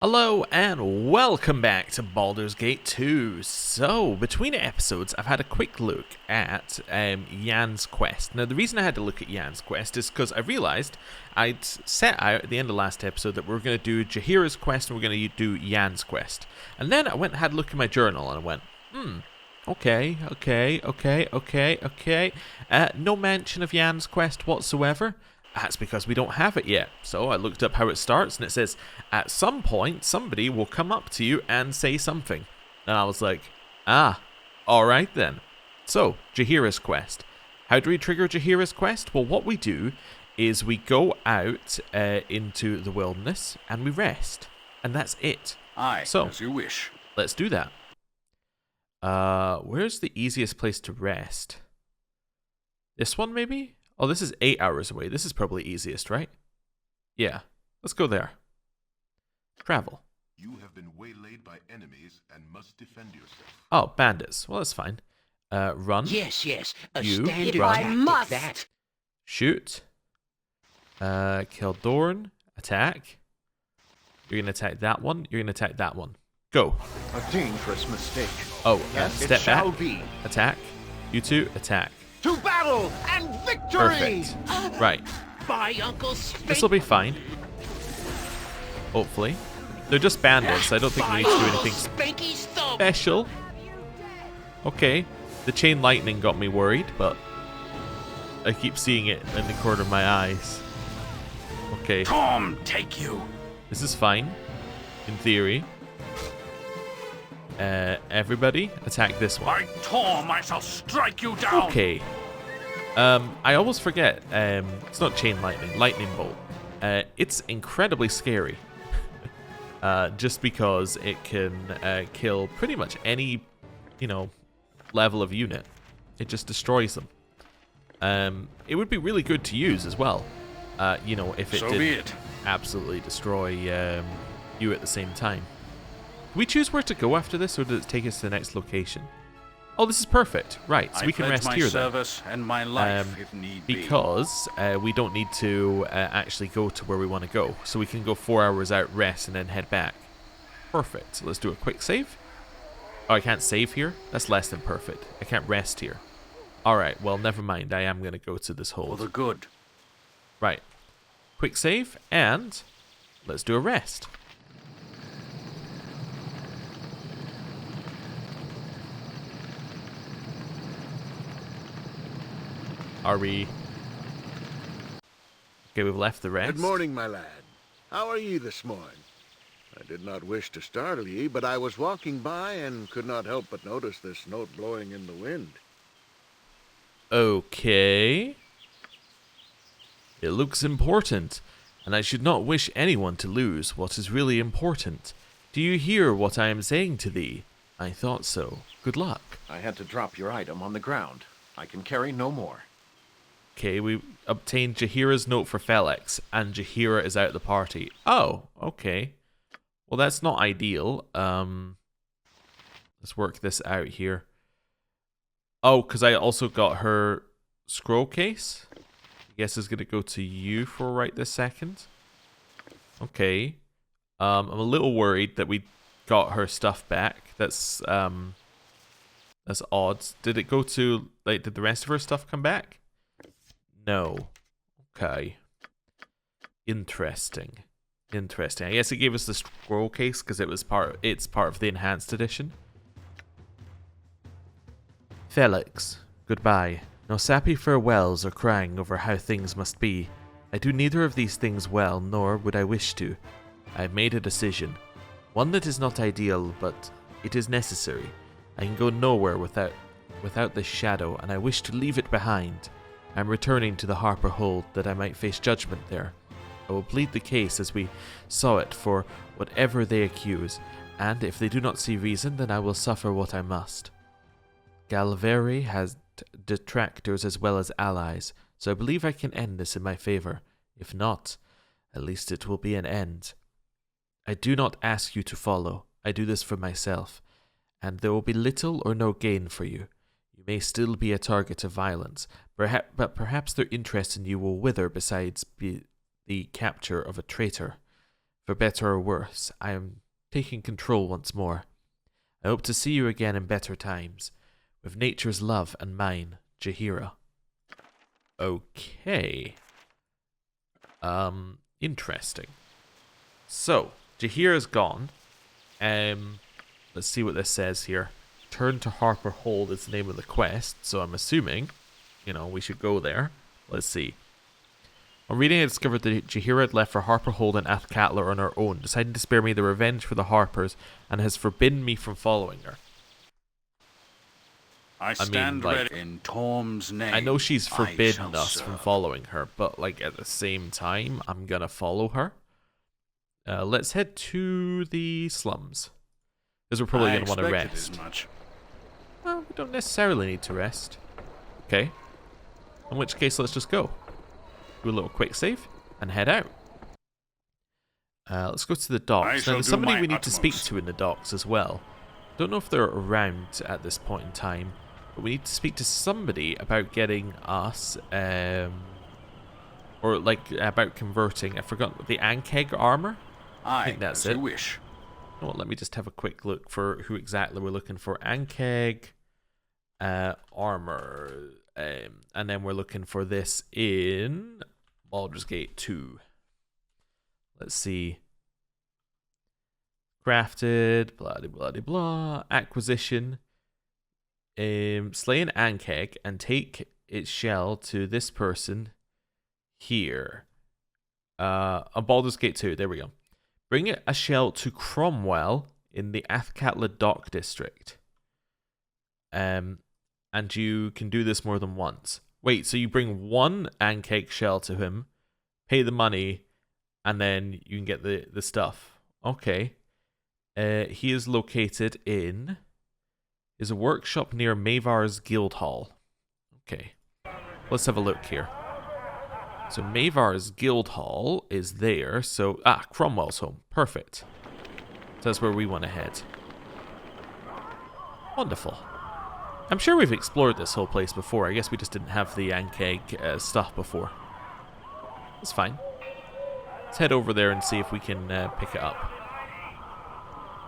Hello and welcome back to Baldur's Gate 2. So, between episodes, I've had a quick look at Jan's quest. Now, the reason I had to look at Jan's quest is because I realized I'd set out at the end of last episode that we were going to do Jaheira's quest and we're going to do Jan's quest. And then I went and had a look at my journal and I went, okay. No mention of Jan's quest whatsoever. That's because we don't have it yet. So I looked up how it starts and it says, at some point, somebody will come up to you and say something. And I was like, alright then. So, Jaheira's quest. How do we trigger Jaheira's quest? Well, what we do is we go out into the wilderness and we rest. And that's it. So, as you wish. Let's do that. Where's the easiest place to rest? This one, maybe? Oh, this is 8 hours away. This is probably easiest, right? Yeah. Let's go there. Travel. You have been waylaid by enemies and must defend yourself. Oh, bandits. Well, that's fine. Run. Yes. A You standard run. tactic, I must. that. Shoot. Kill Dorn. Attack. You're going to attack that one. You're going to attack that one. Go. A dangerous mistake. Oh, Yes, step it shall back. be. Attack. You two, attack. To battle and victory! Perfect. Right. By Uncle Spank. This will be fine. Hopefully. They're just bandits, so I don't think we need to do anything Spanky's thumb. special. Okay. The chain lightning got me worried, but I keep seeing it in the corner of my eyes. Okay. Tom, take you. This is fine. In theory. Everybody, attack this one. By Tom, I shall strike you down. Okay. I almost forget. It's not chain lightning. Lightning bolt. It's incredibly scary. Just because it can kill pretty much any, level of unit. It just destroys them. It would be really good to use as well. If it So did be it. absolutely destroy you at the same time. Can we choose where to go after this, or does it take us to the next location? Oh, this is perfect. Right, so we can rest here then. service and my life if need be. Because we don't need to actually go to where we want to go. So we can go 4 hours out, rest, and then head back. Perfect. So let's do a quick save. Oh, I can't save here? That's less than perfect. I can't rest here. Alright, well, never mind. I am going to go to this For hold. the good. Right. Quick save, and let's do a rest. Are we... Okay, we've left the rest. Good morning, my lad. How are ye this morning? I did not wish to startle ye, but I was walking by and could not help but notice this note blowing in the wind. Okay. It looks important, and I should not wish anyone to lose what is really important. Do you hear what I am saying to thee? I thought so. Good luck. I had to drop your item on the ground. I can carry no more. Okay, we obtained Jaheira's note for Felix, and Jaheira is out of the party. Oh, okay. Well, that's not ideal. Let's work this out here. Oh, because I also got her scroll case. I guess it's going to go to you for right this second. Okay. I'm a little worried that we got her stuff back. That's odd. Did it go to, did the rest of her stuff come back? No. Okay. Interesting. I guess it gave us the scroll case because it's part of the enhanced edition. Felix, goodbye. No sappy farewells or crying over how things must be. I do neither of these things well, nor would I wish to. I have made a decision. One that is not ideal, but it is necessary. I can go nowhere without this shadow, and I wish to leave it behind. I am returning to the Harper hold that I might face judgment there. I will plead the case as we saw it for whatever they accuse, and if they do not see reason, then I will suffer what I must. Galveri has detractors as well as allies, so I believe I can end this in my favor. If not, at least it will be an end. I do not ask you to follow. I do this for myself, and there will be little or no gain for you. You may still be a target of violence, but perhaps their interest in you will wither besides the capture of a traitor. For better or worse, I am taking control once more. I hope to see you again in better times. With nature's love and mine, Jaheira. Okay. Interesting. So, Jaheira's gone. Let's see what this says here. Turn to Harper Hold is the name of the quest, so I'm assuming, we should go there. Let's see. On reading, I discovered that Jaheira had left for Harper Hold and Athkatla on her own, deciding to spare me the revenge for the Harpers, and has forbidden me from following her. I stand ready in Torm's name. I know she's forbidden us from following her, but at the same time, I'm gonna follow her. Let's head to the slums, because we're probably gonna want to rest. Well, we don't necessarily need to rest. Okay. In which case, let's just go. Do a little quick save and head out. Let's go to the docks. Now, there's somebody we need to speak to in the docks as well. Don't know if they're around at this point in time, but we need to speak to somebody about getting us, or about converting. I forgot the Ankeg armor. I think that's it. Wish. You know what, let me just have a quick look for who exactly we're looking for. Ankeg armor. And then we're looking for this in Baldur's Gate 2. Let's see. Crafted, blah, blah, blah, blah. Acquisition. Slay an Ankeg and take its shell to this person here. On Baldur's Gate 2, there we go. Bring a shell to Cromwell in the Athkatla Dock District. And you can do this more than once. Wait, so you bring one Ankeg shell to him, pay the money, and then you can get the stuff. Okay. He is located in... is a workshop near Mavar's Guildhall. Okay. Let's have a look here. So Mavar's Guildhall is there. So, Cromwell's home. Perfect. So that's where we want to head. Wonderful. I'm sure we've explored this whole place before. I guess we just didn't have the Ankeg stuff before. That's fine. Let's head over there and see if we can pick it up.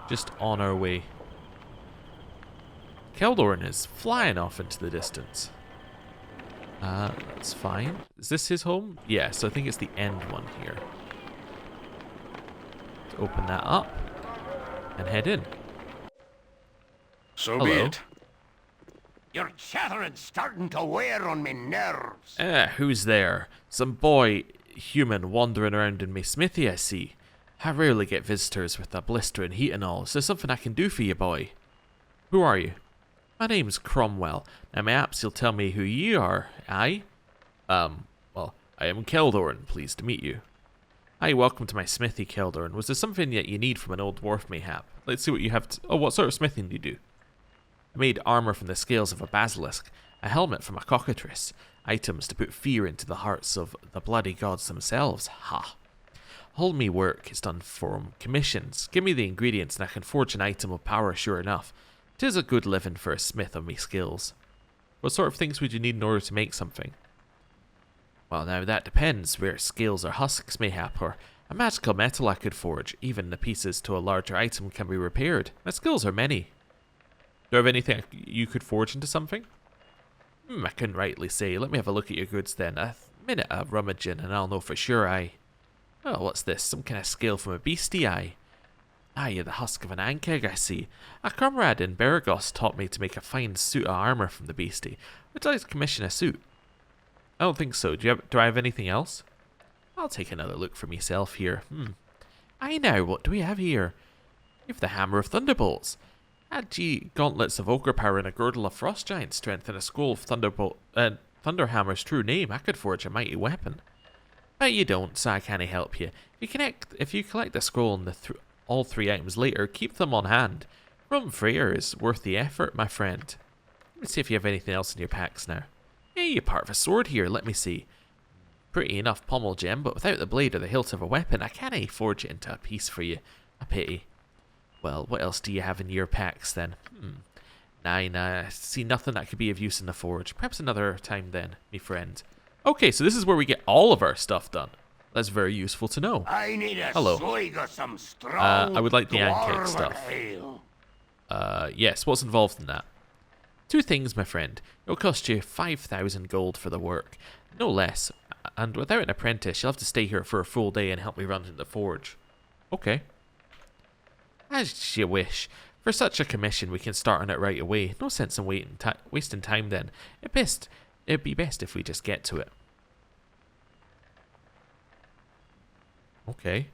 Just on our way. Keldorn is flying off into the distance. That's fine. Is this his home? Yeah, so I think it's the end one here. Let's open that up and head in. So Hello. be it. Your chattering's starting to wear on me nerves. Who's there? Some boy human wandering around in me smithy, I see. I rarely get visitors with the blistering heat and all. Is there something I can do for you, boy? Who are you? My name's Cromwell. Now, perhaps you'll tell me who ye are, aye? Well, I am Keldorn, pleased to meet you. Aye, welcome to my smithy, Keldorn. Was there something that you need from an old dwarf, mayhap? Let's see what you have to... Oh, what sort of smithing do you do? I made armor from the scales of a basilisk, a helmet from a cockatrice, items to put fear into the hearts of the bloody gods themselves. Ha! All me work is done from commissions. Give me the ingredients and I can forge an item of power sure enough. 'Tis a good living for a smith of me skills. What sort of things would you need in order to make something? Well, now that depends. Rare scales or husks mayhap, or a magical metal I could forge. Even the pieces to a larger item can be repaired. My skills are many. Do you have anything you could forge into something? I couldn't rightly say. Let me have a look at your goods then. A minute of rummaging and I'll know for sure, aye. Oh, what's this? Some kind of scale from a beastie, aye. Aye, the husk of an Ankeg, I see. A comrade in Beragos taught me to make a fine suit of armour from the beastie. Would you like to commission a suit? I don't think so. Do I have anything else? I'll take another look for myself here. Aye now, what do we have here? We have the Hammer of Thunderbolts. Gauntlets of ogre power and a girdle of frost giant strength and a scroll of Thunderhammer's true name. I could forge a mighty weapon. But you don't, so I can't help you. If you collect the scroll and all three items later, keep them on hand. Rum Freyr is worth the effort, my friend. Let me see if you have anything else in your packs now. Hey, you're part of a sword here, let me see. Pretty enough pommel gem, but without the blade or the hilt of a weapon, I can't forge it into a piece for you. A pity. Well, what else do you have in your packs then? Nah, I see nothing that could be of use in the forge. Perhaps another time then, me friend. Okay, so this is where we get all of our stuff done. That's very useful to know. I need a Hello. swig of some strong I would like the Ancake dwarven stuff. ale. Yes, what's involved in that? 2 things, my friend. It'll cost you 5,000 gold for the work. No less. And without an apprentice, you'll have to stay here for a full day and help me run the forge. Okay. As you wish. For such a commission, we can start on it right away. No sense in wasting time then. It'd be best if we just get to it. Okay.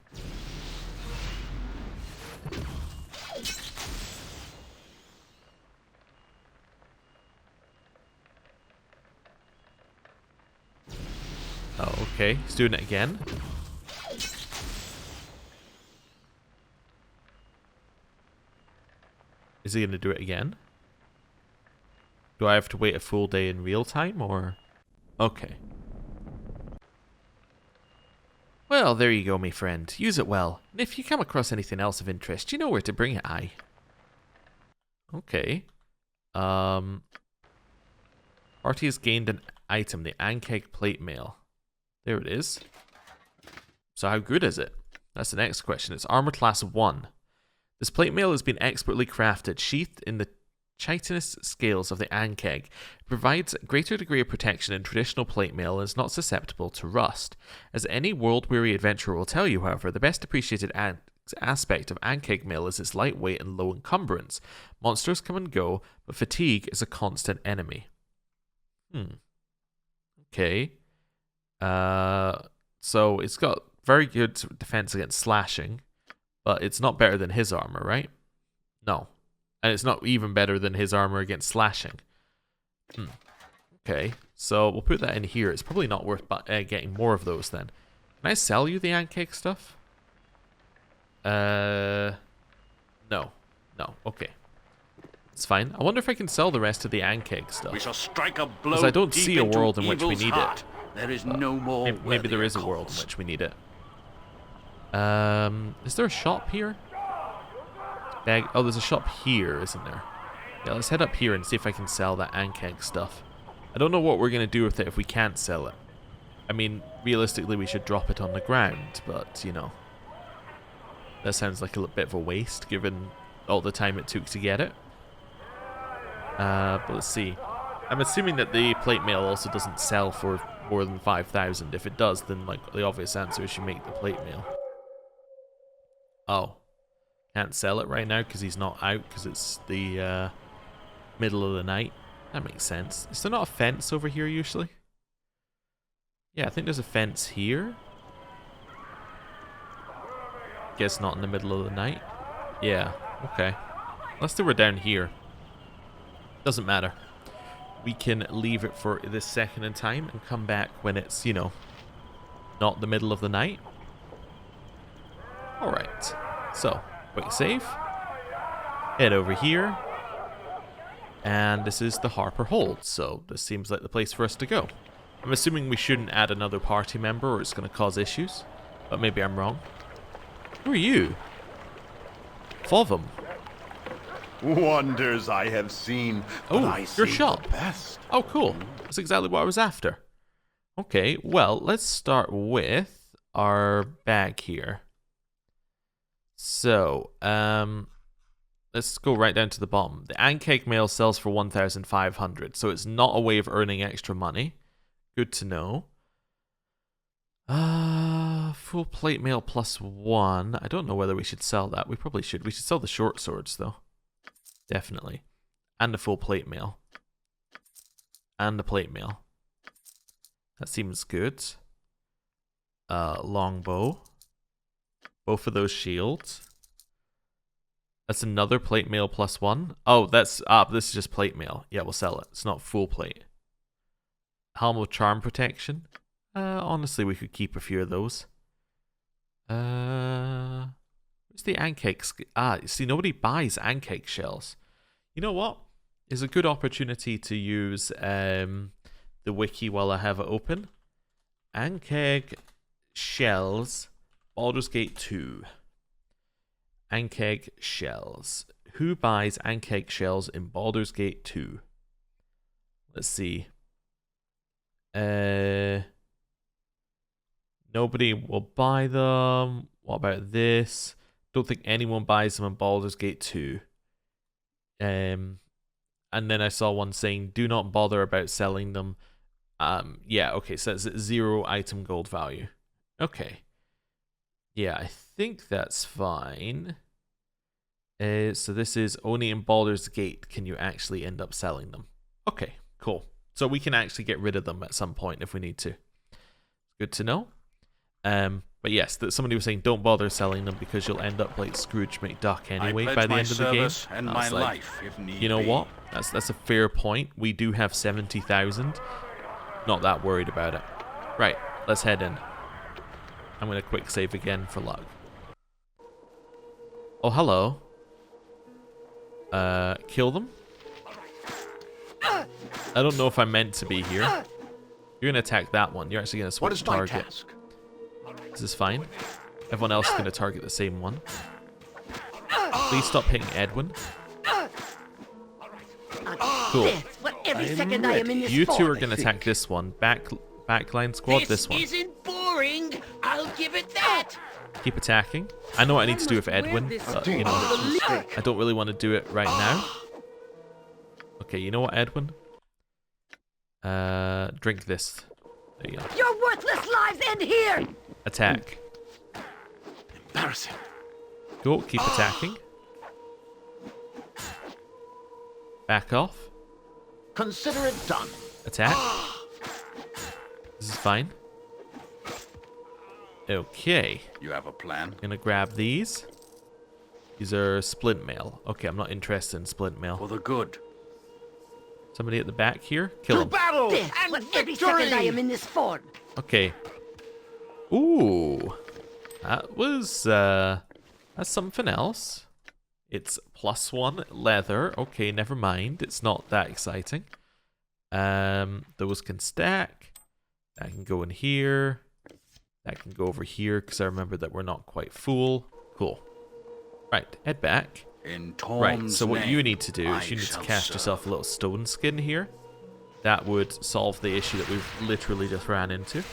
Oh, okay. He's doing it again. Is he going to do it again? Do I have to wait a full day in real time, or...? Okay. Well, there you go, my friend. Use it well. And if you come across anything else of interest, you know where to bring it, aye. Okay. Party has gained an item, the Ancake plate mail. There it is. So how good is it? That's the next question. It's armor class 1. This plate mail has been expertly crafted, sheathed in the chitinous scales of the Ancake. It provides a greater degree of protection than traditional plate mail and is not susceptible to rust. As any world-weary adventurer will tell you, however, the best appreciated aspect of Ancake mail is its lightweight and low encumbrance. Monsters come and go, but fatigue is a constant enemy. Okay. So it's got very good defense against slashing, but it's not better than his armor, right? No. And it's not even better than his armor against slashing. Okay, so we'll put that in here. It's probably not worth getting more of those then. Can I sell you the Ancake stuff? No. No, okay. It's fine. I wonder if I can sell the rest of the Ancake stuff. We shall strike a blow. Because I don't deep see a into world in which we evil's need heart. it. There is no more. Maybe there is a world in which we need it. Is there a shop here? Oh, there's a shop here, isn't there? Yeah, let's head up here and see if I can sell that Ancake stuff. I don't know what we're going to do with it if we can't sell it. I mean, realistically, we should drop it on the ground, but, you know. That sounds like a little bit of a waste, given all the time it took to get it. But let's see. I'm assuming that the plate mail also doesn't sell for more than 5,000. If it does, then, like, the obvious answer is you make the plate mail. Oh. Can't sell it right now because he's not out because it's the middle of the night. That makes sense. Is there not a fence over here usually? Yeah, I think there's a fence here. Guess not in the middle of the night. Yeah, okay. Unless they were down here. Doesn't matter. We can leave it for this second in time and come back when it's, you know, not the middle of the night. Alright. So, quick save. Head over here. And this is the Harper hold, so this seems like the place for us to go. I'm assuming we shouldn't add another party member or it's going to cause issues. But maybe I'm wrong. Who are you? Fovum. Wonders I have seen. Oh, but I your see shop. the best. Oh, cool. That's exactly what I was after. Okay, well, let's start with our bag here. So, let's go right down to the bottom. The Ancake mail sells for 1,500, so it's not a way of earning extra money. Good to know. Full plate mail plus 1. I don't know whether we should sell that. We probably should. We should sell the short swords, though. Definitely. And the full plate mail. And the plate mail. That seems good. Longbow. Both of those shields. That's another plate mail plus 1. Oh, that's this is just plate mail. Yeah, we'll sell it. It's not full plate. Helm of Charm Protection. Honestly, we could keep a few of those. Where's the Ancake? You see, nobody buys Ancake shells. You know what? It's a good opportunity to use the wiki while I have it open. Ancake shells. Baldur's Gate 2. Ancake shells. Who buys Ancake shells in Baldur's Gate 2? Let's see. Nobody will buy them. What about this? Don't think anyone buys them in Baldur's Gate 2. And then I saw one saying, do not bother about selling them. Yeah, okay, so it's 0 item gold value. Okay. Yeah, I think that's fine. So this is only in Baldur's Gate can you actually end up selling them. Okay, cool. So we can actually get rid of them at some point if we need to. Good to know. But yes, somebody was saying don't bother selling them because you'll end up like Scrooge McDuck anyway by the end of the game. And my life, if need you know be. what? That's a fair point. We do have 70,000. Not that worried about it. Right, let's head in. I'm gonna quick save again for luck. Oh, hello. Kill them? I don't know if I'm meant to be here. You're gonna attack that one. You're actually gonna switch What is my target. task? This is fine. Everyone else is gonna target the same one. Please stop hitting Edwin. Cool. This, what every second I am in this You two for. are gonna attack this one. Backline squad, this one. isn't boring. I'll give it that. Keep attacking. I know what I need to do with Edwin, but you know, I don't really want to do it right now. Okay, you know what, Edwin? Drink this. There you go. Your worthless lives end here. Attack. Embarrassing. Go, keep attacking. Back off. Consider it done. Attack. This is fine. Okay. You have a plan? Gonna grab these. These are splint mail. Okay, I'm not interested in splint mail. For the good. Somebody at the back here? Kill him. Battle This, what every second I am in this form. Okay. Ooh. That was, that's something else. It's +1 leather. Okay, never mind. It's not that exciting. Those can stack. That can go in here. That can go over here because I remember that we're not quite full. Cool. Right, head back. In Tom's Right, so what you name, need to do I is you need to shall cast serve. yourself a little stone skin here. That would solve the issue that we've literally just ran into.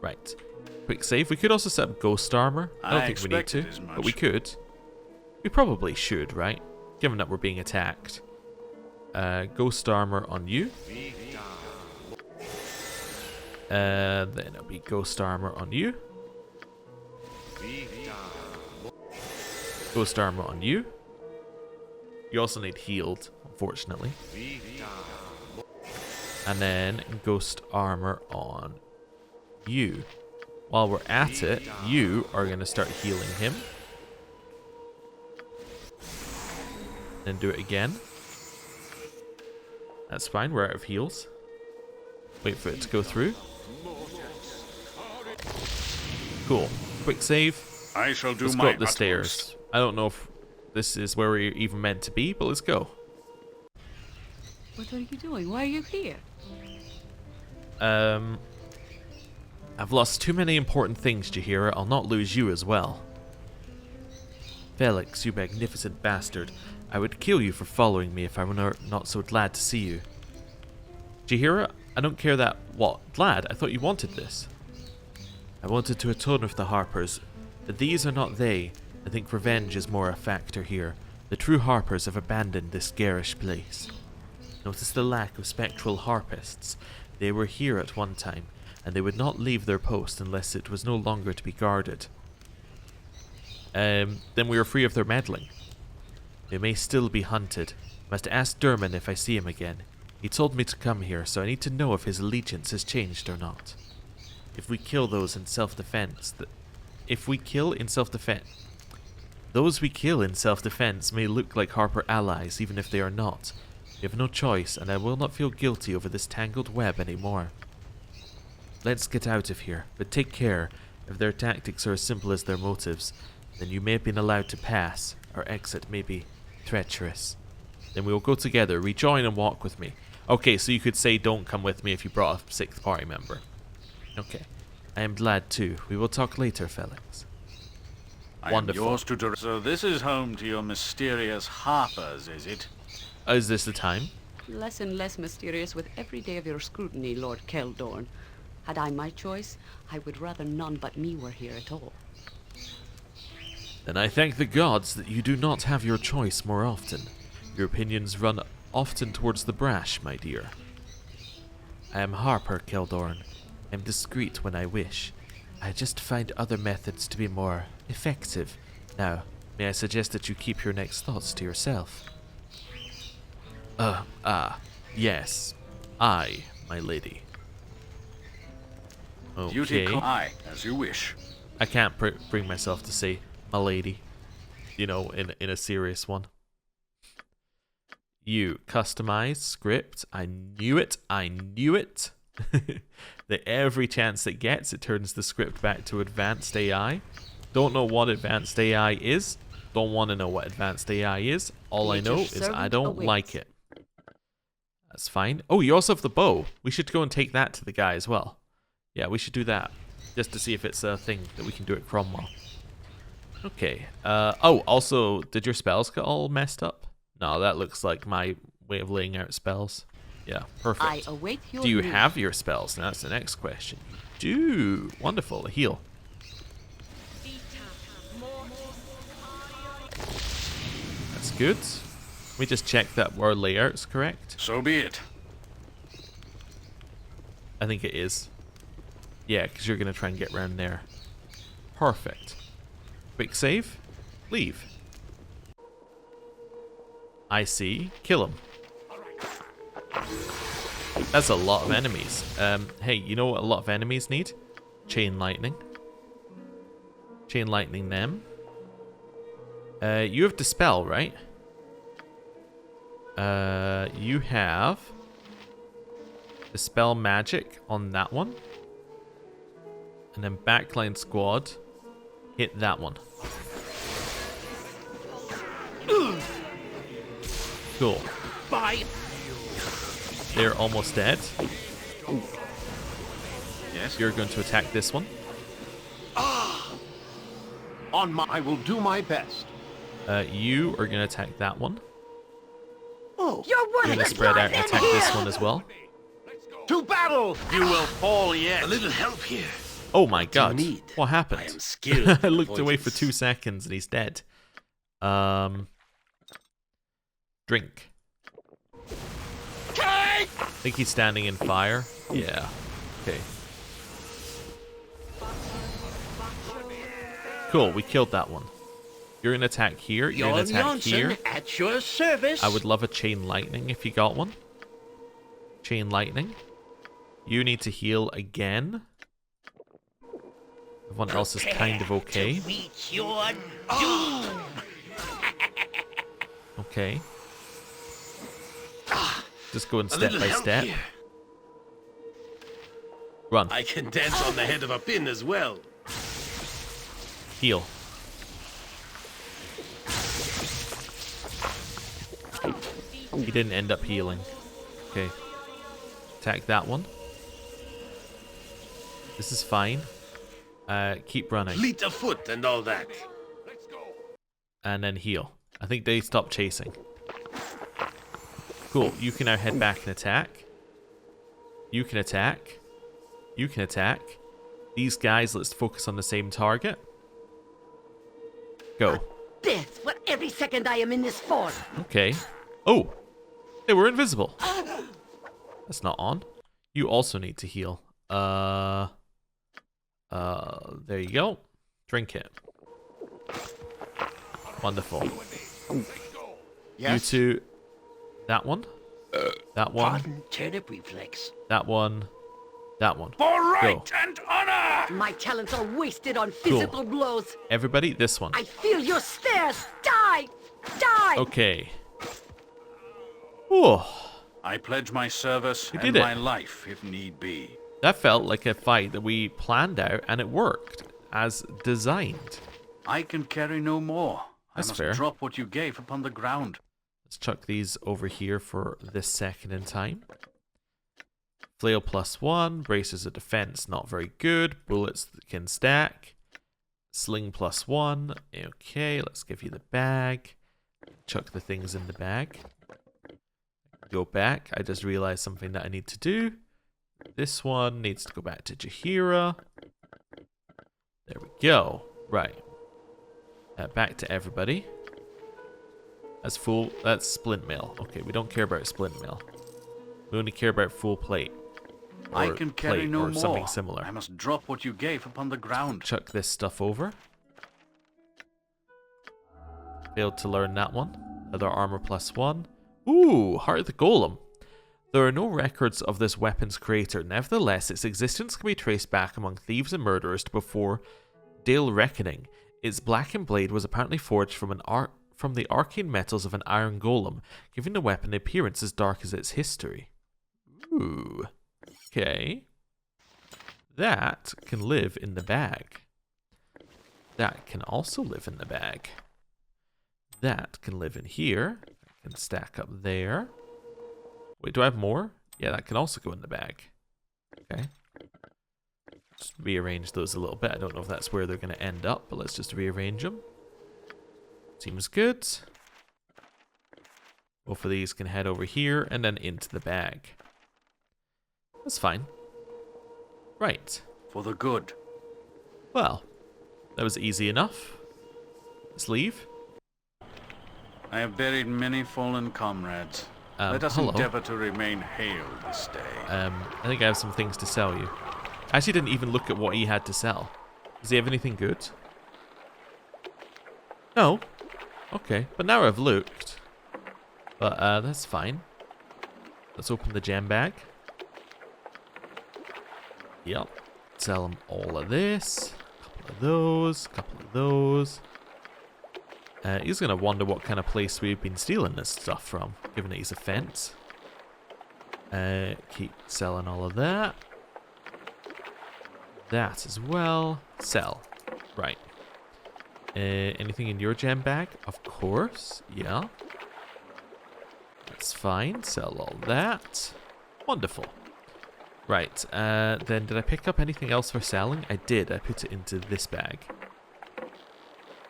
Right. Quick save. We could also set up ghost armor. I don't I think we need to, expected as but we much. could. We probably should, right? Given that we're being attacked. Ghost armor on you. Then it'll be ghost armor on you. Ghost armor on you. You also need healed, unfortunately. And then ghost armor on you. While we're at it, you are going to start healing him. Then do it again. That's fine, we're out of heals. Wait for it to go through. Cool. Quick save. I shall do Let's my go up the utmost. stairs. I don't know if this is where we're even meant to be, but let's go. What are you doing? Why are you here? I've lost too many important things, Jahira. I'll not lose you as well. Felix, you magnificent bastard. I would kill you for following me if I were not so glad to see you. Jahira, I don't care that... What? Glad? I thought you wanted this. I wanted to atone with the Harpers, but these are not they. I think revenge is more a factor here. The true Harpers have abandoned this garish place. Notice the lack of spectral harpists. They were here at one time, and they would not leave their post unless it was no longer to be guarded. Then we are free of their meddling. They may still be hunted. Must ask Derman if I see him again. He told me to come here, so I need to know if his allegiance has changed or not. If we kill those in self-defense, those we kill in self-defense may look like Harper allies, even if they are not. We have no choice, and I will not feel guilty over this tangled web anymore. Let's get out of here, but take care. If their tactics are as simple as their motives, then you may have been allowed to pass. Our exit may be treacherous. Then we will go together. Rejoin and walk with me. Okay, so you could say don't come with me if you brought a sixth party member. Okay. I am glad too. We will talk later, Felix. I am Wonderful. yours to direct. So this is home to your mysterious Harpers, is it? Is this the time? Less and less mysterious with every day of your scrutiny, Lord Keldorn. Had I my choice, I would rather none but me were here at all. Then I thank the gods that you do not have your choice more often. Your opinions run often towards the brash, my dear. I am Harper, Keldorn. I am discreet when I wish. I just find other methods to be more effective. Now, may I suggest that you keep your next thoughts to yourself? Yes. I, my lady. Duty Okay. aye, as you wish. I can't bring myself to say my lady, you know, in a serious one. You customize script. I knew it. That every chance it gets, it turns the script back to advanced AI. Don't know what advanced AI is. Don't want to know what advanced AI is. All I know is I don't like it. That's fine. Oh, you also have the bow. We should go and take that to the guy as well. Yeah, we should do that. Just to see if it's a thing that we can do at Cromwell. Okay. Oh, also, did your spells get all messed up? No, that looks like my way of laying out spells. Yeah, perfect. I await your Do you news. have your spells? That's the next question. You do. Wonderful. A heal. That's good. Let me just check that our layout's correct. So be it. I think it is. Yeah, because you're going to try and get around there. Perfect. Quick save. Leave. I see. Kill him. That's a lot of enemies. Hey, you know what a lot of enemies need? Chain lightning. Chain lightning them. You have Dispel, right? You have Dispel Magic on that one. And then Backline Squad, hit that one. Cool. Bye. They're almost dead. Yes? You're going to attack this one. I will do my best. You are going to attack that one. Oh, You're You're going to worthless spread out lives and end attack here! this one as well. To battle! You will fall yet. a little help here. Oh my god. need? What I happened? am skilled. I looked away for poisons. 2 seconds and he's dead. Drink. I think he's standing in fire. Yeah. Okay. Cool, we killed that one. You're gonna attack here. You're gonna Jon attack here. Johnson at your service. I would love a chain lightning if you got one. Chain lightning. You need to heal again. Everyone else is kind of okay. To meet your doom. Okay. Just going A step little by help step. here. Run. I can dance on the head of a pin as well. Heal. He didn't end up healing. Okay. Attack that one. This is fine. Keep running. Fleet of foot and all that. And then heal. I think they stopped chasing. Cool. You can now head back and attack. You can attack. You can attack. These guys, let's focus on the same target. Go. Death for every second I am in this fort. Okay. Oh! They were invisible. That's not on. You also need to heal. There you go. Drink it. Wonderful. Yes? You two. That one. That one. Pardon, turnip reflex. That one. That one. For right Go. and honor! My talents are wasted on physical blows. Everybody, this one. I feel your stares. Die! Die! Okay. Whew. I pledge my service You and did it. my life if need be. That felt like a fight that we planned out, and it worked as designed. I can carry no more. That's I must fair. drop what you gave upon the ground. Let's chuck these over here for this second in time. Flail +1, braces of defense, not very good. Bullets that can stack. Sling +1. Okay, let's give you the bag. Chuck the things in the bag. Go back. I just realized something that I need to do. This one needs to go back to Jaheira. There we go. Right. Back to everybody. That's full. That's splint mail. Okay, we don't care about splint mail. We only care about full plate. I can carry no more. Something similar. I must drop what you gave upon the ground. Chuck this stuff over. Failed to learn that one. Other armor +1. Ooh, Heart of the Golem. There are no records of this weapon's creator. Nevertheless, its existence can be traced back among thieves and murderers to before Dale Reckoning. Its blackened blade was apparently forged from the arcane metals of an iron golem, giving the weapon an appearance as dark as its history. Ooh. Okay. That can live in the bag. That can also live in the bag. That can live in here. That can stack up there. Wait, do I have more? Yeah, that can also go in the bag. Okay. Just rearrange those a little bit. I don't know if that's where they're going to end up, but let's just rearrange them. Seems good. Both of these can head over here and then into the bag. That's fine. Right. For the good. Well, that was easy enough. Let's leave. I have buried many fallen comrades. Let us hello. endeavor to remain hale this day. I think I have some things to sell you. I actually didn't even look at what he had to sell. Does he have anything good? No. Okay, but now I've looked. But that's fine. Let's open the gem bag. Yep. Sell him all of this. A couple of those. A couple of those. He's going to wonder what kind of place we've been stealing this stuff from, given that he's a fence. Keep selling all of that. That as well. Sell. Right. Anything in your gem bag? Of course. Yeah. That's fine. Sell all that. Wonderful. Right. Then did I pick up anything else for selling? I did. I put it into this bag.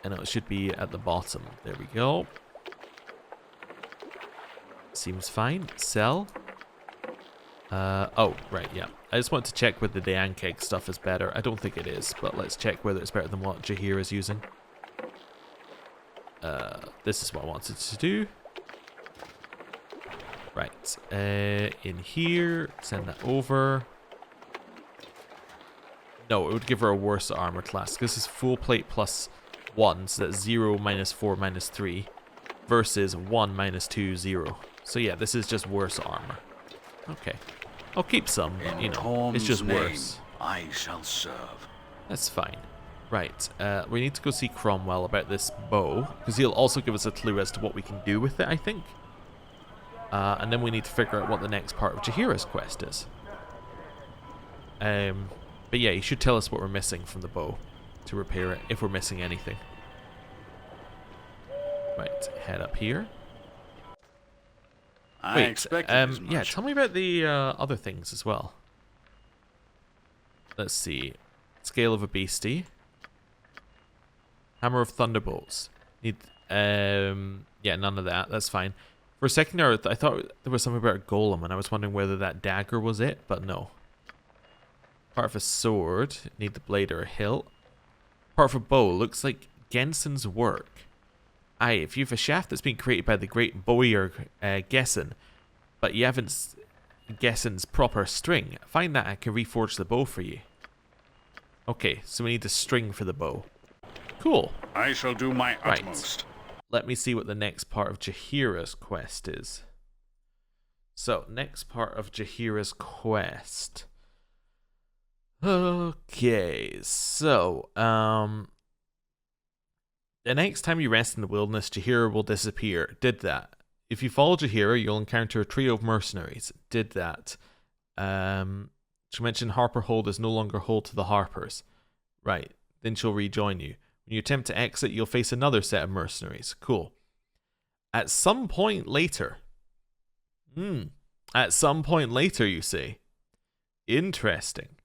And it should be at the bottom. There we go. Seems fine. Sell. Oh, right, yeah. I just want to check whether the Ankeg stuff is better. I don't think it is, but let's check whether it's better than what Jaheira is using. This is what I wanted to do. Right. In here. Send that over. No, it would give her a worse armor class. This is full plate +1, so that's 0, -4, -3. Versus 1, -2, 0. So yeah, this is just worse armor. Okay. I'll keep some, but, you know, it's just worse. I shall serve. That's fine. Right, we need to go see Cromwell about this bow, because he'll also give us a clue as to what we can do with it, I think. And then we need to figure out what the next part of Jaheira's quest is. But yeah, he should tell us what we're missing from the bow to repair it, if we're missing anything. Right, head up here. I Wait, expected as much. yeah, tell me about the other things as well. Let's see. Scale of a Beastie. Hammer of Thunderbolts. Need, yeah, none of that. That's fine. For a second there, I thought there was something about a golem, and I was wondering whether that dagger was it, but no. Part of a sword. Need the blade or a hilt. Part of a bow. Looks like Genson's work. Aye, if you have a shaft that's been created by the great bowyer Gesson, but you haven't Gesson's proper string, find that I can reforge the bow for you. Okay, so we need a string for the bow. Cool. I shall do my Right. utmost. Let me see what the next part of Jaheira's quest is. So, next part of Jaheira's quest. Okay, so, the next time you rest in the wilderness, Jaheira will disappear. Did that. If you follow Jaheira, you'll encounter a trio of mercenaries. Did that. She mentioned Harper Hold is no longer hold to the Harpers. Right. Then she'll rejoin you. When you attempt to exit, you'll face another set of mercenaries. Cool. At some point later. At some point later, you say. Interesting.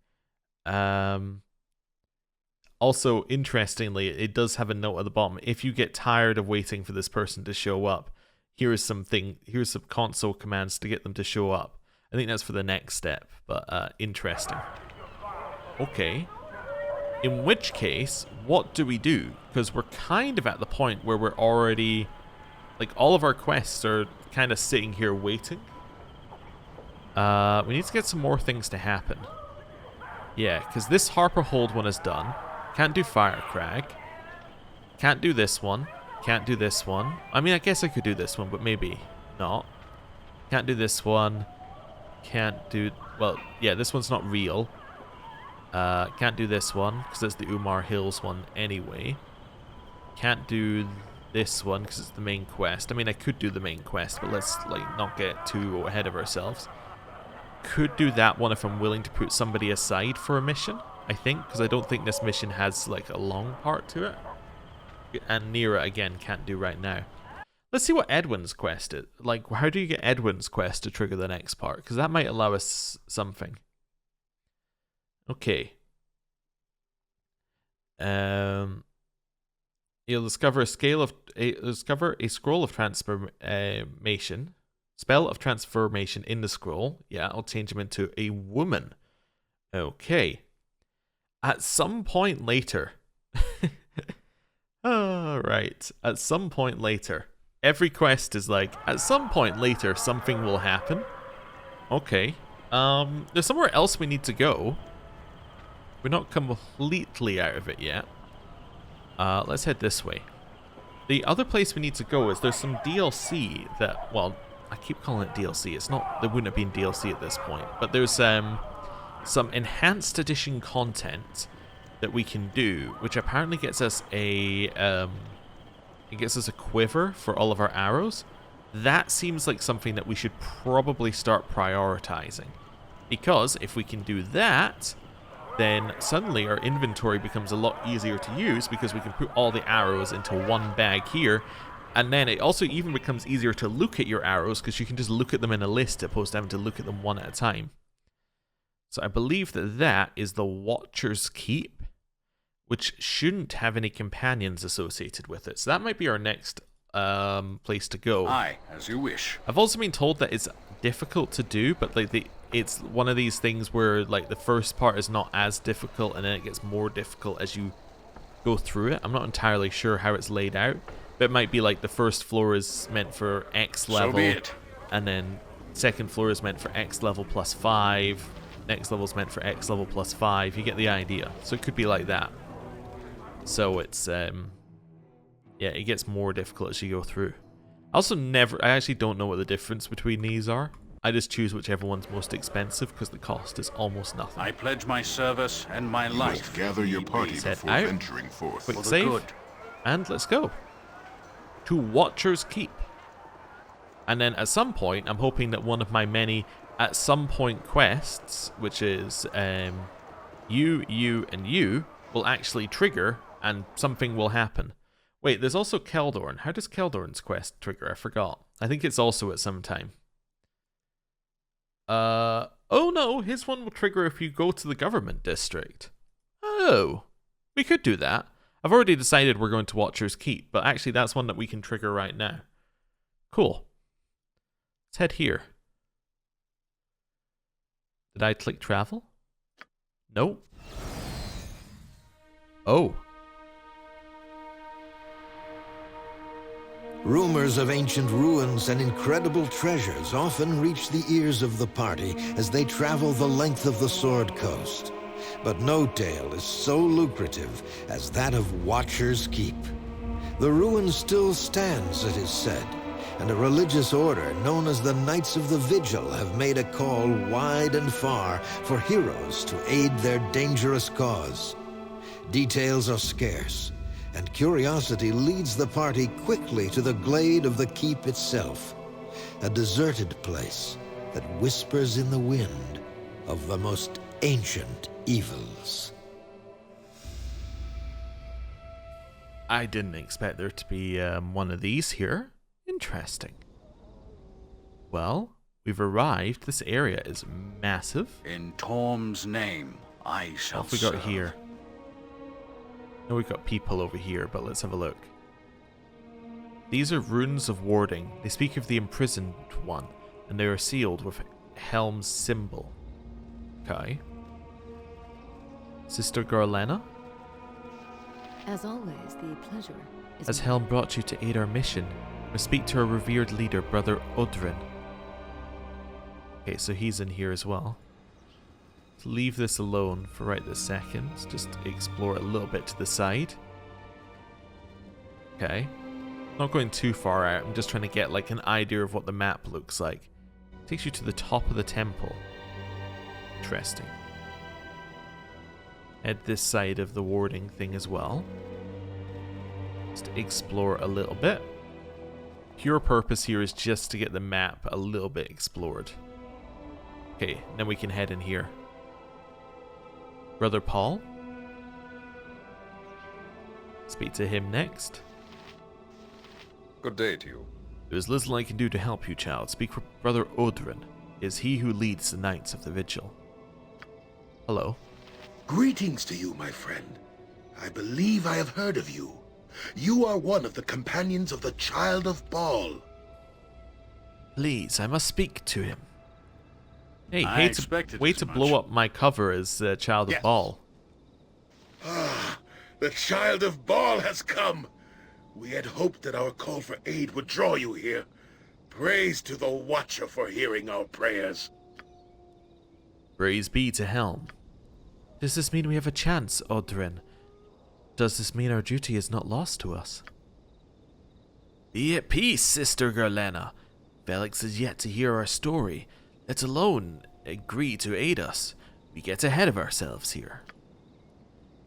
Also, interestingly, it does have a note at the bottom. If you get tired of waiting for this person to show up, here's some console commands to get them to show up. I think that's for the next step, but interesting. Okay. In which case, what do we do? Because we're kind of at the point where we're already... Like, all of our quests are kind of sitting here waiting. We need to get some more things to happen. Yeah, because this Harper Hold one is done. Can't do Fire Crag. Can't do this one. Can't do this one. I mean, I guess I could do this one, but maybe not. Can't do this one. Can't do... Well, yeah, this one's not real. Can't do this one, because it's the Umar Hills one anyway. Can't do this one, because it's the main quest. I mean, I could do the main quest, but let's, like, not get too ahead of ourselves. Could do that one if I'm willing to put somebody aside for a mission, I think, because I don't think this mission has, like, a long part to it. And Nira, again, can't do right now. Let's see what Edwin's quest is. Like, how do you get Edwin's quest to trigger the next part? Because that might allow us something. Okay. You'll discover a scroll of transformation. Spell of transformation in the scroll. Yeah, I'll change him into a woman. Okay. At some point later. Right. At some point later. Every quest is like, at some point later, something will happen. Okay. There's somewhere else we need to go. We're not completely out of it yet. Let's head this way. The other place we need to go is there's some DLC that, well, I keep calling it DLC. It's not, there wouldn't have been DLC at this point. But there's some enhanced edition content that we can do, which apparently gets us a quiver for all of our arrows. That seems like something that we should probably start prioritizing. Because if we can do that, then suddenly our inventory becomes a lot easier to use because we can put all the arrows into one bag here. And then it also even becomes easier to look at your arrows because you can just look at them in a list opposed to having to look at them one at a time. So I believe that is the Watcher's Keep, which shouldn't have any companions associated with it. So that might be our next place to go. Aye, as you wish. I've also been told that it's difficult to do, but like it's one of these things where like the first part is not as difficult and then it gets more difficult as you go through it. I'm not entirely sure how it's laid out, but it might be like the first floor is meant for X level, So be it. and then second floor is meant for X level plus 5, next level is meant for X level plus 5. You get the idea. So it could be like that. So it's yeah, it gets more difficult as you go through. I actually don't know what the difference between these are. I just choose whichever one's most expensive because the cost is almost nothing. I pledge my service and my You life. must gather your party Set before out. venturing forth. Quick For the save, good. and let's go to Watcher's Keep. And then at some point, I'm hoping that one of my many at some point quests, which is you, and you, will actually trigger and something will happen. Wait, there's also Keldorn. How does Keldorn's quest trigger? I forgot. I think it's also at some time. Oh no, his one will trigger if you go to the government district. Oh, we could do that. I've already decided we're going to Watcher's Keep, but actually that's one that we can trigger right now. Cool. Let's head here. Did I click travel? Nope. Oh. Rumors of ancient ruins and incredible treasures often reach the ears of the party as they travel the length of the Sword Coast. But no tale is so lucrative as that of Watcher's Keep. The ruin still stands, it is said, and a religious order known as the Knights of the Vigil have made a call wide and far for heroes to aid their dangerous cause. Details are scarce, and curiosity leads the party quickly to the glade of the keep itself, a deserted place that whispers in the wind of the most ancient evils. I didn't expect there to be one of these here. Interesting. Well, we've arrived. This area is massive. In Torm's name, I shall What have we got serve. here? No, we've got people over here, but let's have a look. These are runes of warding. They speak of the imprisoned one, and they are sealed with Helm's symbol. Okay. Sister Garlena? As always, the pleasure is As Helm brought you to aid our mission, we speak to our revered leader, Brother Odrin. Okay, so he's in here as well. Let's leave this alone for right this second. Just explore it a little bit to the side. Okay. Not going too far out. I'm just trying to get like an idea of what the map looks like. Takes you to the top of the temple. Interesting. Head this side of the warding thing as well. Just to explore a little bit. Pure purpose here is just to get the map a little bit explored. Okay, then we can head in here. Brother Paul. Speak to him next. Good day to you. There's little I can do to help you, child. Speak for Brother Odrin. It is he who leads the Knights of the Vigil. Hello. Greetings to you, my friend. I believe I have heard of you. You are one of the companions of the Child of Baal. Please, I must speak to him. Hey, I expected way as to much. blow up my cover as Child of Baal. Ah, the Child of Baal has come. We had hoped that our call for aid would draw you here. Praise to the Watcher for hearing our prayers. Praise be to Helm. Does this mean we have a chance, Odrin? Does this mean our duty is not lost to us? Be at peace, Sister Garlena. Felix is yet to hear our story, let alone agree to aid us. We get ahead of ourselves here.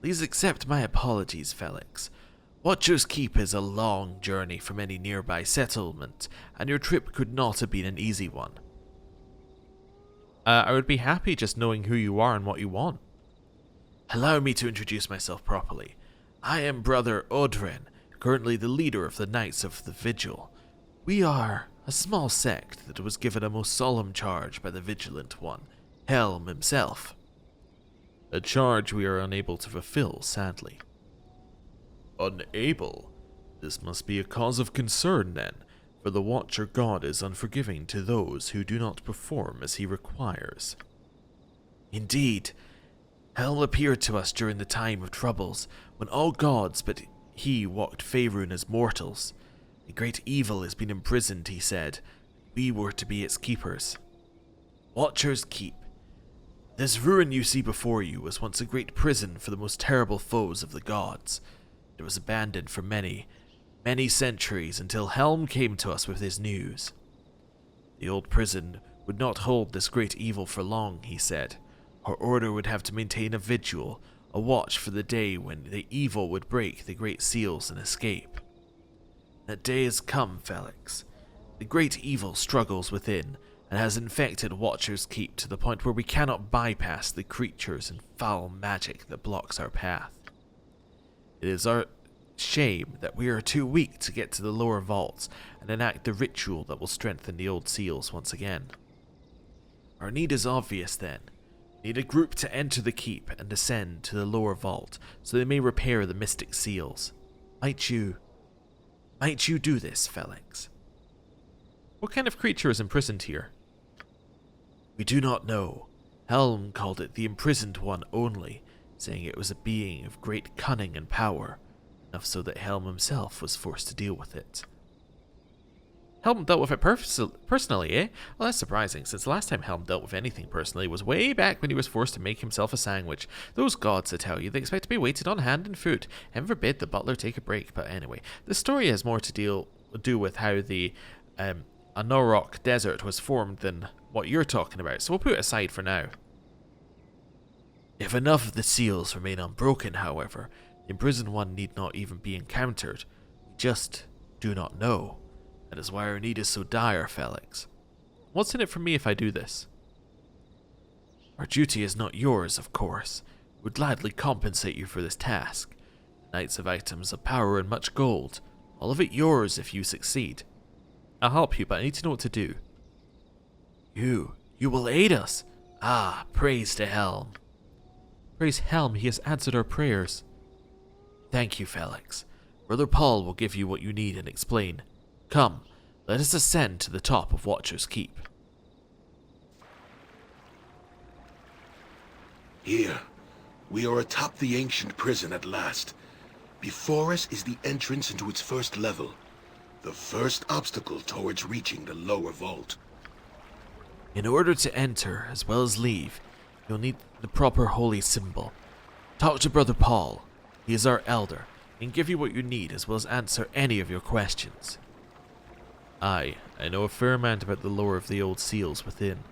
Please accept my apologies, Felix. Watcher's Keep is a long journey from any nearby settlement, and your trip could not have been an easy one. I would be happy just knowing who you are and what you want. Allow me to introduce myself properly. I am Brother Odrin, currently the leader of the Knights of the Vigil. We are a small sect that was given a most solemn charge by the Vigilant One, Helm himself. A charge we are unable to fulfill, sadly. Unable? This must be a cause of concern, then, for the Watcher God is unforgiving to those who do not perform as he requires. Indeed, Helm appeared to us during the time of troubles, when all gods but he walked Faerun as mortals. A great evil has been imprisoned, he said. We were to be its keepers. Watcher's Keep. This ruin you see before you was once a great prison for the most terrible foes of the gods. It was abandoned for many, many centuries until Helm came to us with his news. The old prison would not hold this great evil for long, he said. Our order would have to maintain a vigil, a watch for the day when the evil would break the great seals and escape. That day has come, Felix. The great evil struggles within, and has infected Watcher's Keep to the point where we cannot bypass the creatures and foul magic that blocks our path. It is our shame that we are too weak to get to the lower vaults and enact the ritual that will strengthen the old seals once again. Our need is obvious then. We need a group to enter the keep and descend to the lower vault so they may repair the mystic seals. Might you do this, Felix? What kind of creature is imprisoned here? We do not know. Helm called it the imprisoned one only, saying it was a being of great cunning and power, enough so that Helm himself was forced to deal with it. Helm dealt with it personally, eh? Well, that's surprising, since the last time Helm dealt with anything personally was way back when he was forced to make himself a sandwich. Those gods, I tell you, they expect to be waited on hand and food. Heaven forbid the butler take a break, but anyway. The story has more to do with how the Anorok Desert was formed than what you're talking about, so we'll put it aside for now. If enough of the seals remain unbroken, however, the imprisoned one need not even be encountered. We just do not know. That is why our need is so dire, Felix. What's in it for me if I do this? Our duty is not yours, of course. We would gladly compensate you for this task. The Knights have items of power and much gold. All of it yours if you succeed. I'll help you, but I need to know what to do. You will aid us. Ah, praise to Helm. Praise Helm, he has answered our prayers. Thank you, Felix. Brother Paul will give you what you need and explain. Come, let us ascend to the top of Watcher's Keep. Here, we are atop the ancient prison at last. Before us is the entrance into its first level. The first obstacle towards reaching the lower vault. In order to enter, as well as leave, you'll need the proper holy symbol. Talk to Brother Paul. He is our elder, and give you what you need, as well as answer any of your questions. I know a fair amount about the lore of the old seals within.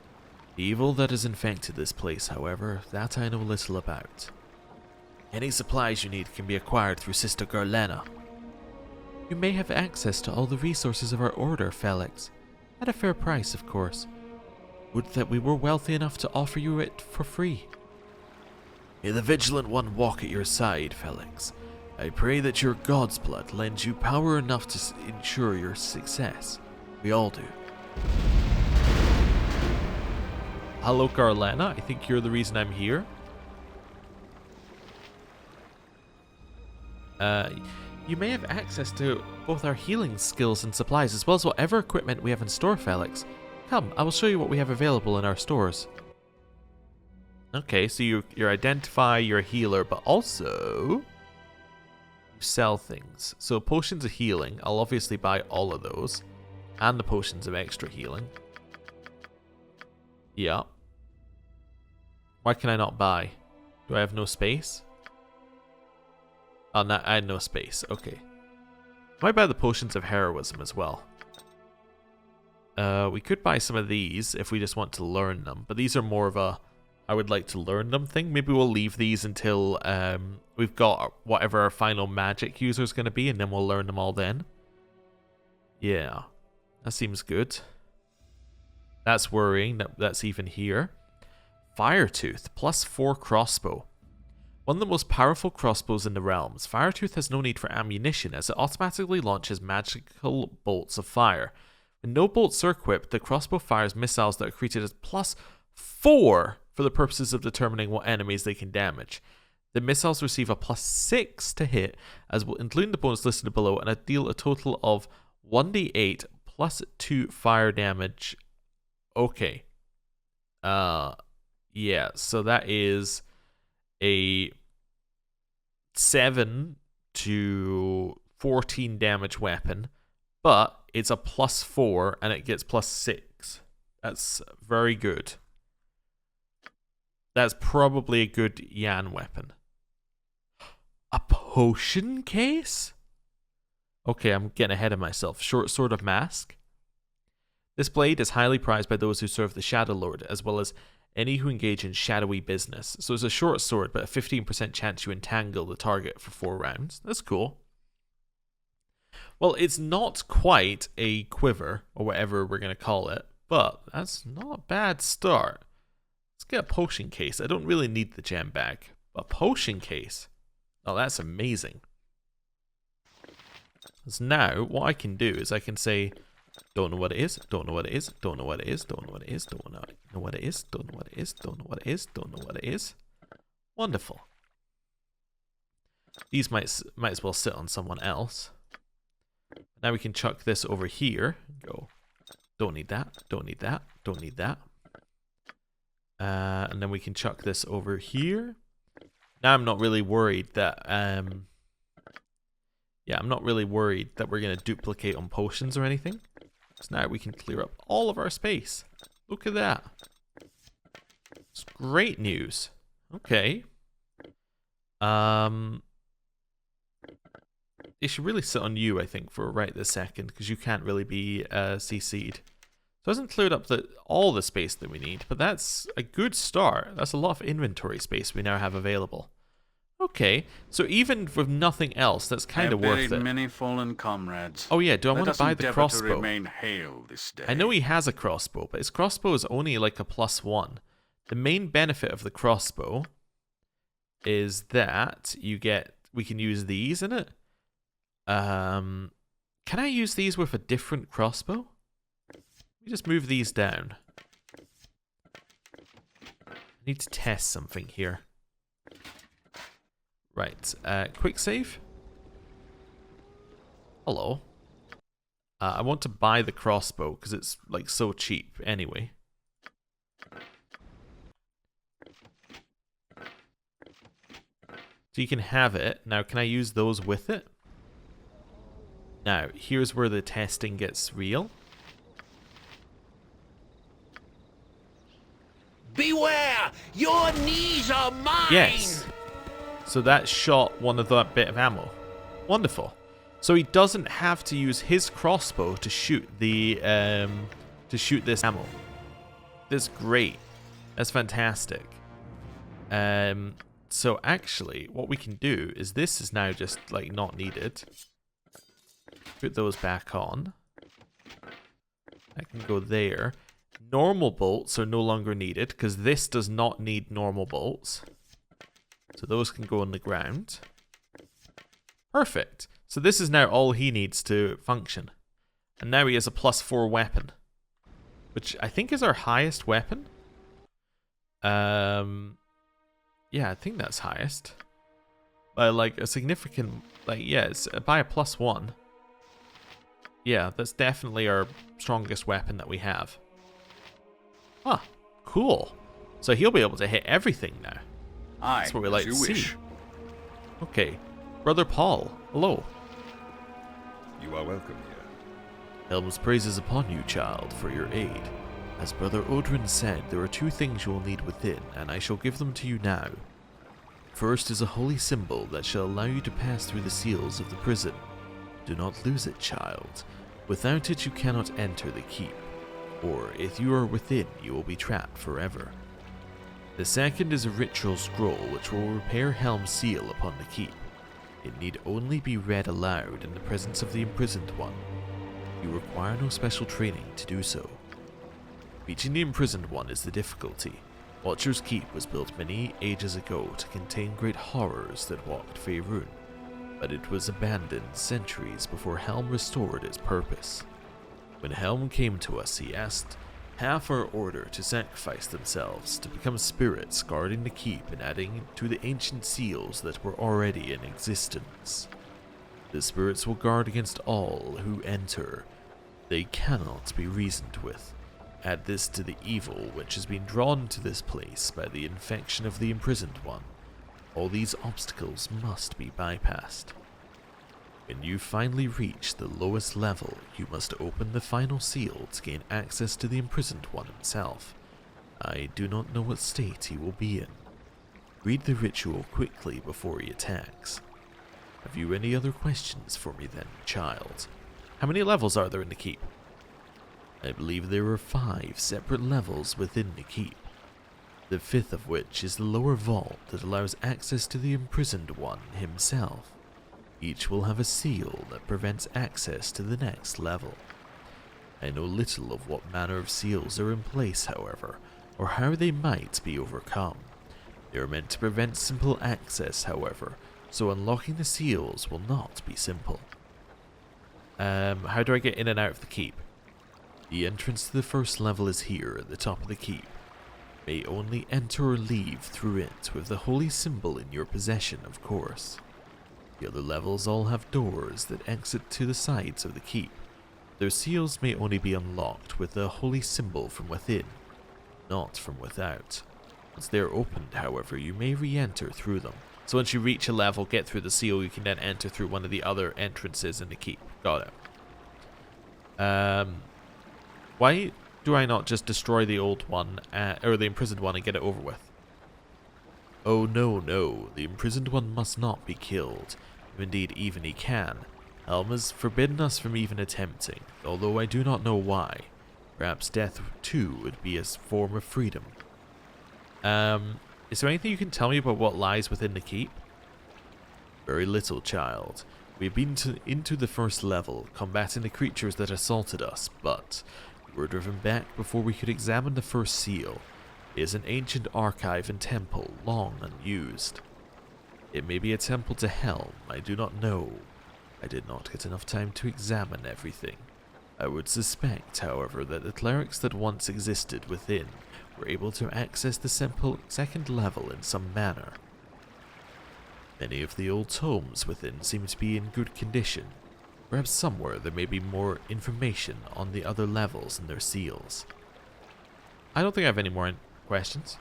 The evil that has infected this place, however, that I know little about. Any supplies you need can be acquired through Sister Garlena. You may have access to all the resources of our order, Felix. At a fair price, of course. Would that we were wealthy enough to offer you it for free. May the Vigilant One walk at your side, Felix. I pray that your God's blood lends you power enough to ensure your success. We all do. Hello, Garlena. I think you're the reason I'm here. You may have access to both our healing skills and supplies, as well as whatever equipment we have in store, Felix. Come, I will show you what we have available in our stores. Okay, so you identify, you're a healer, but also you sell things. So potions of healing, I'll obviously buy all of those. And the potions of extra healing. Yeah. Why can I not buy? Do I have no space? Oh, no, I had no space. Okay. I might buy the potions of heroism as well. We could buy some of these if we just want to learn them. But these are more of a I would like to learn them thing. Maybe we'll leave these until we've got whatever our final magic user is going to be. And then we'll learn them all then. Yeah. That seems good. That's worrying. That's even here. Firetooth. +4 crossbow. One of the most powerful crossbows in the realms. Firetooth has no need for ammunition as it automatically launches magical bolts of fire. When no bolts are equipped, the crossbow fires missiles that are created as +4 for the purposes of determining what enemies they can damage. The missiles receive a +6 to hit, as will including the bonus listed below, and deal a total of 1d8 +2 fire damage. Okay. Yeah, so that is a 7 to 14 damage weapon, but it's a +4 and it gets +6. That's very good. That's probably a good Yan weapon. A potion case? Okay, I'm getting ahead of myself. Short Sword of Mask. This blade is highly prized by those who serve the Shadow Lord, as well as any who engage in shadowy business. So it's a short sword, but a 15% chance you entangle the target for 4 rounds. That's cool. Well, it's not quite a quiver, or whatever we're going to call it, but that's not a bad start. Let's get a potion case. I don't really need the gem bag, but a potion case. Oh, that's amazing. So now, what I can do is I can say, don't know what it is, don't know what it is, don't know what it is, don't know what it is, don't know what it is, don't know what it is, don't know what it is, don't know what it is. Wonderful. These might as well sit on someone else. Now we can chuck this over here. Go. Don't need that, don't need that, don't need that. And then we can chuck this over here. Now I'm not really worried that yeah, I'm not really worried that we're going to duplicate on potions or anything. So now we can clear up all of our space. Look at that. It's great news. Okay. It should really sit on you, I think, for right this second, because you can't really be CC'd. So it hasn't cleared up all the space that we need, but that's a good start. That's a lot of inventory space we now have available. Okay, so even with nothing else, that's kind of worth it. Many fallen comrades. Oh yeah, do I want to buy the crossbow? To remain hale this day. I know he has a crossbow, but his crossbow is only like a +1. The main benefit of the crossbow is that we can use these in it. Can I use these with a different crossbow? Let me just move these down. I need to test something here. Right, quick save. Hello. I want to buy the crossbow because it's like so cheap anyway. So you can have it. Now, can I use those with it? Now, here's where the testing gets real. Beware! Your knees are mine! Yes. So that shot one of that bit of ammo. Wonderful. So he doesn't have to use his crossbow to shoot the this ammo. That's great. That's fantastic. So actually, what we can do is this is now just like not needed. Put those back on. I can go there. Normal bolts are no longer needed because this does not need normal bolts. So those can go on the ground. Perfect. So this is now all he needs to function. And now he has a +4 weapon. Which I think is our highest weapon. Yeah, I think that's highest. By like a significant, like, yeah, it's by a +1. Yeah, that's definitely our strongest weapon that we have. Ah, cool. So he'll be able to hit everything now. Aye, That's what we like to as you see. wish. Okay. Brother Paul, hello. You are welcome here. Helm's praises upon you, child, for your aid. As Brother Odrin said, there are 2 things you will need within, and I shall give them to you now. First is a holy symbol that shall allow you to pass through the seals of the prison. Do not lose it, child. Without it you cannot enter the keep, or if you are within, you will be trapped forever. The second is a ritual scroll which will repair Helm's seal upon the keep. It need only be read aloud in the presence of the imprisoned one. You require no special training to do so. Reaching the imprisoned one is the difficulty. Watcher's Keep was built many ages ago to contain great horrors that walked Faerun, but it was abandoned centuries before Helm restored its purpose. When Helm came to us, he asked half our order to sacrifice themselves to become spirits guarding the keep and adding to the ancient seals that were already in existence. The spirits will guard against all who enter. They cannot be reasoned with. Add this to the evil which has been drawn to this place by the infection of the imprisoned one. All these obstacles must be bypassed. When you finally reach the lowest level, you must open the final seal to gain access to the imprisoned one himself. I do not know what state he will be in. Read the ritual quickly before he attacks. Have you any other questions for me then, child? How many levels are there in the keep? I believe there are 5 separate levels within the keep. The 5th of which is the lower vault that allows access to the imprisoned one himself. Each will have a seal that prevents access to the next level. I know little of what manner of seals are in place, however, or how they might be overcome. They are meant to prevent simple access, however, so unlocking the seals will not be simple. How do I get in and out of the keep? The entrance to the first level is here at the top of the keep. May only enter or leave through it with the holy symbol in your possession, of course. The other levels all have doors that exit to the sides of the keep. Their seals may only be unlocked with the holy symbol from within, not from without. Once they are opened, however, you may re-enter through them. So once you reach a level, get through the seal, you can then enter through one of the other entrances in the keep. Got it. Why do I not just destroy the old one, or the imprisoned one, and get it over with? Oh no, the imprisoned one must not be killed. If indeed even he can. Helm has forbidden us from even attempting, although I do not know why. Perhaps death too would be a form of freedom. Is there anything you can tell me about what lies within the keep? Very little, child. We have been into the first level, combating the creatures that assaulted us, but we were driven back before we could examine the first seal. It is an ancient archive and temple, long unused. It may be a temple to Helm, I do not know. I did not get enough time to examine everything. I would suspect, however, that the clerics that once existed within were able to access the second level in some manner. Many of the old tomes within seem to be in good condition. Perhaps somewhere there may be more information on the other levels and their seals. I don't think I have any more questions.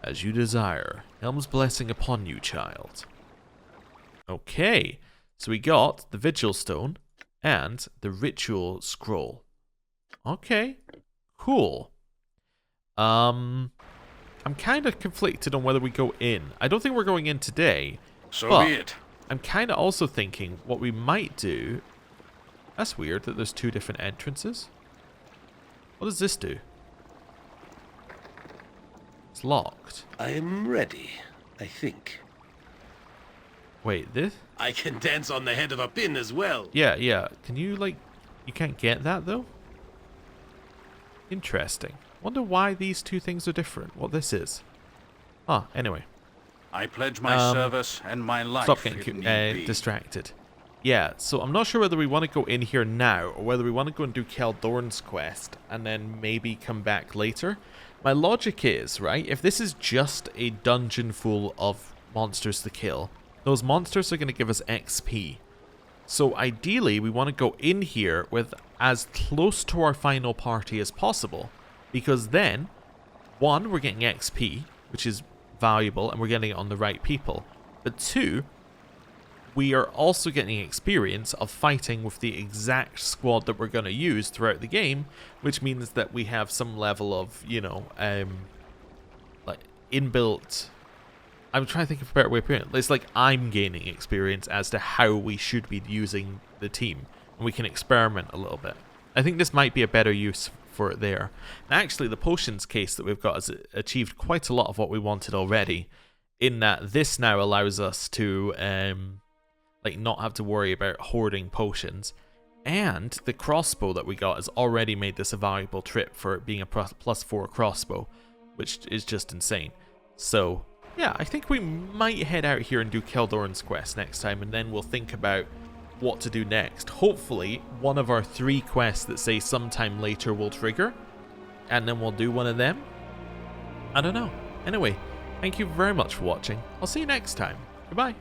As you desire, Helm's blessing upon you, child. Okay, so we got the Vigil Stone and the Ritual Scroll. Okay, cool. I'm kind of conflicted on whether we go in. I don't think we're going in today. So be it. I'm kind of also thinking what we might do... That's weird that there's two different entrances. What does this do? It's locked. I am ready, I think. Wait, this? I can dance on the head of a pin as well. Yeah. Can you, like... You can't get that, though? Interesting. Wonder why these two things are different. What this is. Ah, anyway. I pledge my service and my life. Stop getting distracted. Yeah, so I'm not sure whether we want to go in here now or whether we want to go and do Keldorn's quest and then maybe come back later. My logic is, right, if this is just a dungeon full of monsters to kill, those monsters are going to give us XP. So ideally, we want to go in here with as close to our final party as possible, because then, one, we're getting XP, which is valuable, and we're getting it on the right people. But two, we are also getting experience of fighting with the exact squad that we're going to use throughout the game, which means that we have some level of, you know, like inbuilt... I'm trying to think of a better way of putting it. It's like I'm gaining experience as to how we should be using the team, and we can experiment a little bit. I think this might be a better use for it there. And actually, the potions case that we've got has achieved quite a lot of what we wanted already, in that this now allows us to like not have to worry about hoarding potions, and the crossbow that we got has already made this a valuable trip for it being a +4 crossbow, which is just insane. So yeah, I think we might head out here and do Keldorn's quest next time, and then we'll think about what to do next. Hopefully, one of our 3 quests that say sometime later will trigger, and then we'll do one of them. I don't know. Anyway, thank you very much for watching. I'll see you next time. Goodbye.